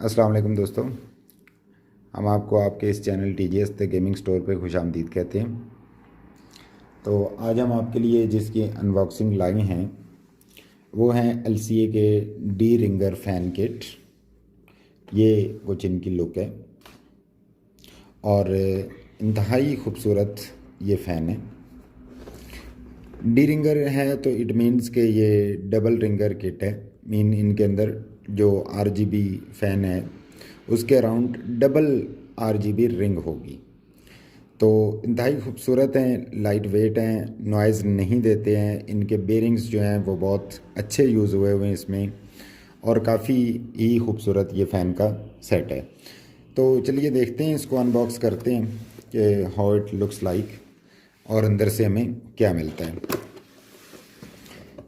अस्सलाम वालेकुम दोस्तों। हम आपको आपके इस channel TGS the gaming store पे खुशामदीद कहते हैं। तो आज हम आपके लिए जिसकी अनबॉक्सिंग लाई हैं वो हैं LCA के डी रिंगर फ़ैन किट। ये कुछ इनकी लुक है और इंतहाई खूबसूरत ये फ़ैन है। डी रिंगर है तो इट मीन्स के ये डबल रिंगर किट है। मीन इनके अंदर जो RGB फ़ैन है उसके अराउंड डबल RGB रिंग होगी। तो इंतहाई खूबसूरत हैं, लाइट वेट हैं, नॉइज़ नहीं देते हैं। इनके बेरिंग्स जो हैं वो बहुत अच्छे यूज़ हुए हुए हैं इसमें और काफ़ी ही खूबसूरत ये फ़ैन का सेट है। तो चलिए देखते हैं, इसको अनबॉक्स करते हैं कि हाउ इट लुक्स लाइक और अंदर से हमें क्या मिलता है।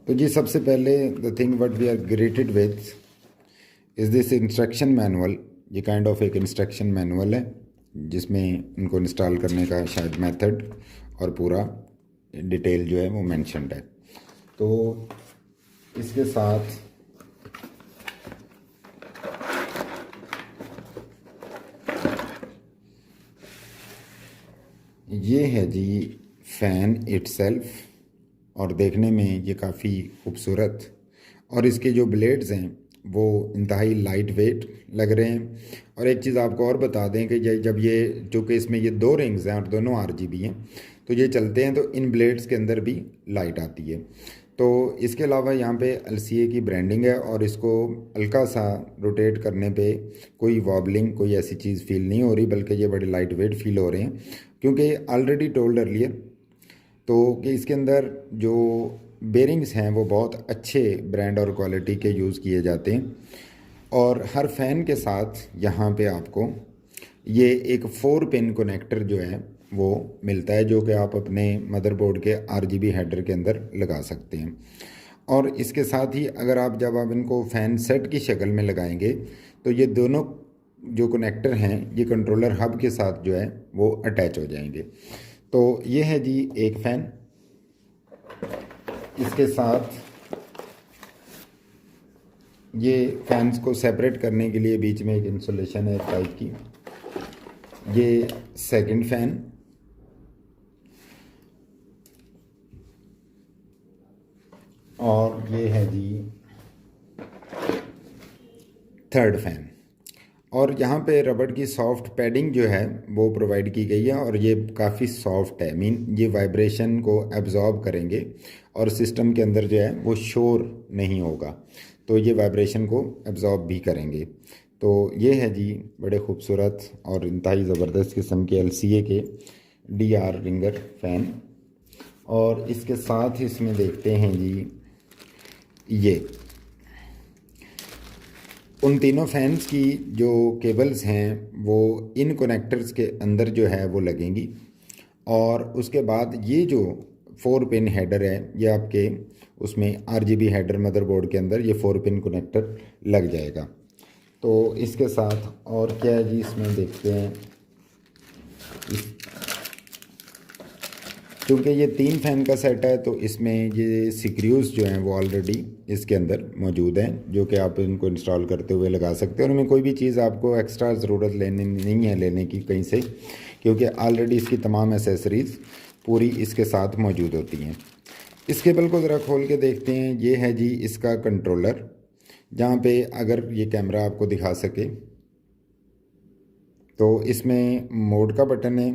तो जी सबसे पहले the thing what we are greeted with is this instruction manual. ये काइंड ऑफ एक इंस्ट्रक्शन मैनुअल है जिसमें इनको इंस्टॉल करने का शायद मेथड और पूरा डिटेल जो है वो मेंशन्ड है। तो इसके साथ ये है जी फ़ैन इटसेल्फ और देखने में ये काफ़ी खूबसूरत और इसके जो ब्लेड्स हैं वो इंतहाई लाइट वेट लग रहे हैं। और एक चीज़ आपको और बता दें कि जब ये चूँकि इसमें ये दो रिंग्स हैं और दोनों RGB हैं तो ये चलते हैं तो इन ब्लेड्स के अंदर भी लाइट आती है। तो इसके अलावा यहाँ पे LCA की ब्रांडिंग है और इसको हल्का सा रोटेट करने पे कोई वॉबलिंग कोई ऐसी चीज़ फील नहीं हो रही, बल्कि ये बड़े लाइट वेट फील हो रहे हैं क्योंकि ऑलरेडी टोल्ड अर्लियर तो कि इसके अंदर जो बेरिंग्स हैं वो बहुत अच्छे ब्रांड और क्वालिटी के यूज़ किए जाते हैं। और हर फ़ैन के साथ यहाँ पे आपको ये एक 4 पिन कनेक्टर जो है वो मिलता है, जो कि आप अपने मदरबोर्ड के RGB हेडर के अंदर लगा सकते हैं। और इसके साथ ही अगर जब आप इनको फ़ैन सेट की शक्ल में लगाएंगे तो ये दोनों जो कनेक्टर हैं ये कंट्रोलर हब के साथ जो है वो अटैच हो जाएंगे। तो ये है जी एक फ़ैन। इसके साथ ये फैंस को सेपरेट करने के लिए बीच में एक इंसुलेशन है टाइप की। ये सेकंड फ़ैन और ये है जी थर्ड फ़ैन। और यहाँ पे रबड़ की सॉफ्ट पैडिंग जो है वो प्रोवाइड की गई है और ये काफ़ी सॉफ्ट है। मीन ये वाइब्रेशन को एब्जॉर्ब करेंगे और सिस्टम के अंदर जो है वो शोर नहीं होगा, तो ये वाइब्रेशन को एब्जॉर्ब भी करेंगे। तो ये है जी बड़े खूबसूरत और इंतहाई ज़बरदस्त किस्म के LCA के DR रिंगर फ़ैन। और इसके साथ ही इसमें देखते हैं जी ये उन तीनों फैंस की जो केबल्स हैं वो इन कनेक्टर्स के अंदर जो है वो लगेंगी। और उसके बाद ये जो 4 पिन हेडर है ये आपके उसमें RGB हेडर मदरबोर्ड के अंदर ये 4 पिन कनेक्टर लग जाएगा। तो इसके साथ और क्या है जी इसमें देखते हैं। क्योंकि ये 3 फ़ैन का सेट है तो इसमें ये स्क्रूज़ जो हैं वो ऑलरेडी इसके अंदर मौजूद हैं, जो कि आप इनको इंस्टॉल करते हुए लगा सकते हैं। और इनमें कोई भी चीज़ आपको एक्स्ट्रा ज़रूरत नहीं है लेने की कहीं से, क्योंकि ऑलरेडी इसकी तमाम एसेसरीज़ पूरी इसके साथ मौजूद होती हैं। इस केबल को ज़रा खोल के देखते हैं। ये है जी इसका कंट्रोलर, जहाँ पे अगर ये कैमरा आपको दिखा सके तो इसमें मोड का बटन है,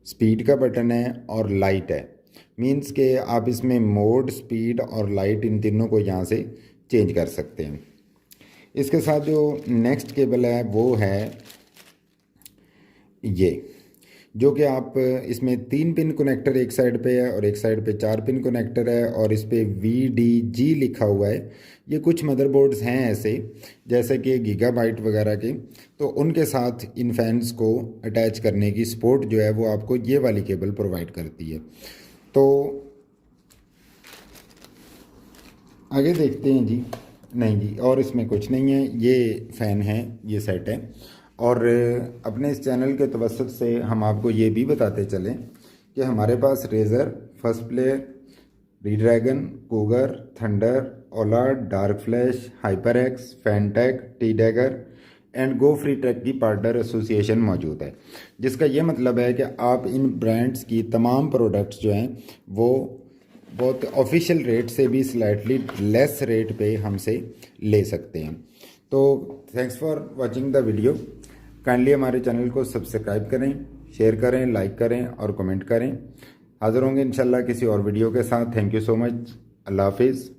स्पीड का बटन है और लाइट है। मींस के आप इसमें मोड, स्पीड और लाइट इन तीनों को यहाँ से चेंज कर सकते हैं। इसके साथ जो नेक्स्ट केबल है वो है ये, जो कि आप इसमें 3 पिन कनेक्टर एक साइड पे है और एक साइड पे 4 पिन कनेक्टर है और इस पे VDG लिखा हुआ है। ये कुछ मदरबोर्ड्स हैं ऐसे जैसे कि गीगाबाइट वगैरह के, तो उनके साथ इन फैंस को अटैच करने की सपोर्ट जो है वो आपको ये वाली केबल प्रोवाइड करती है। तो आगे देखते हैं जी। नहीं जी और इसमें कुछ नहीं है, ये फ़ैन है, ये सेट है। और अपने इस चैनल के तवस्सुत से हम आपको ये भी बताते चलें कि हमारे पास Razer, First Player, Redragon, Cougar, Thunder, Ola, Dark Flash, Hyper X, Fantech, T Dagger and Go Free Track की पार्टनर एसोसिएशन मौजूद है, जिसका ये मतलब है कि आप इन ब्रांड्स की तमाम प्रोडक्ट्स जो हैं वो बहुत ऑफिशियल रेट से भी स्लाइटली लेस रेट पे हमसे ले सकते हैं। तो thanks for watching the video. Kindly हमारे चैनल को सब्सक्राइब करें, शेयर करें, लाइक करें और कमेंट करें। हाज़िर होंगे इंशाल्लाह किसी और वीडियो के साथ। Thank you so much. अल्लाह हाफिज़।